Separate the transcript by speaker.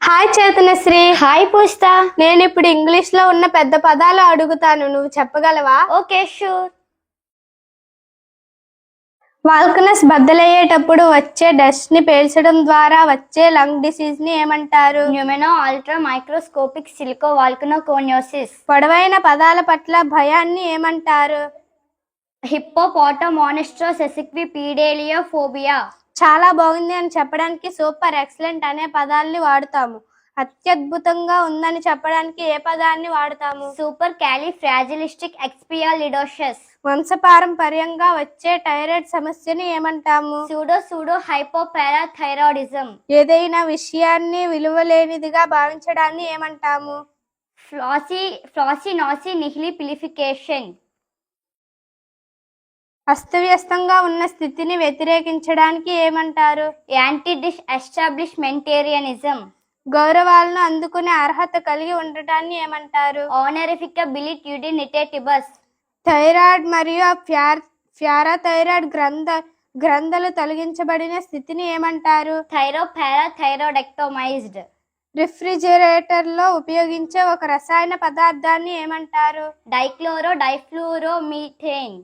Speaker 1: Hi చైతన్యశ్రీ.
Speaker 2: Hi పూజిత.
Speaker 1: నేను ఇప్పుడు English లో ఉన్న పెద్ద పదాలు అడుగుతాను, నువ్వు చెప్పగలవా?
Speaker 2: Okay, sure.
Speaker 1: వాల్కనస్ బద్దలయ్యేటప్పుడు వచ్చే డస్ట్ ని పేల్చడం ద్వారా వచ్చే లంగ్ డిసీజ్ ని ఏమంటారు?
Speaker 2: న్యూమెనో అల్ట్రా మైక్రోస్కోపిక్ సిలికో వాల్కనోకోనియోసిస్.
Speaker 1: పొడవైన పదాల పట్ల భయాన్ని ఏమంటారు?
Speaker 2: హిప్పోపాటమోనిస్ట్రోసెసిక్విపీడేలియోఫోబియా.
Speaker 1: చాలా బాగుంది అని చెప్పడానికి సూపర్, ఎక్సలెంట్ అనే పదాల్ని వాడుతాము. అత్యద్భుతంగా ఉందని చెప్పడానికి ఏ పదాన్ని వాడతాము?
Speaker 2: సూపర్ క్యాలిఫ్రాజిలిస్టిక్ ఎక్స్పియాలిడోషస్.
Speaker 1: వంశపారంపర్యంగా వచ్చే థైరాయిడ్ సమస్యని ఏమంటాము?
Speaker 2: Pseudo hypoparathyroidism.
Speaker 1: ఏదైనా విషయాన్ని విలువలేనిదిగా భావించడాన్ని ఏమంటాము?
Speaker 2: ఫ్లాసినాసి నిహిలిపిలిఫికేషన్.
Speaker 1: అస్తవ్యస్తంగా ఉన్న స్థితిని వ్యతిరేకించడానికి ఏమంటారు?
Speaker 2: Anti dish ఎస్టాబ్లిష్మెంటేరియనిజం.
Speaker 1: గౌరవాలను అందుకునే అర్హత కలిగి ఉండటాన్ని ఏమంటారు?
Speaker 2: ఆనరిఫికబిలిట్యూడినిటేటిబస్.
Speaker 1: థైరాయిడ్ మరియు ప్యారాథైరాయిడ్ గ్రంథులు తొలగించబడిన స్థితిని ఏమంటారు?
Speaker 2: థైరోపారాథైరాయిడెక్టోమైజ్డ్.
Speaker 1: రిఫ్రిజిరేటర్ లో ఉపయోగించే ఒక రసాయన పదార్థాన్ని ఏమంటారు?
Speaker 2: డైక్లోరో డైఫ్లూరోమీథేన్.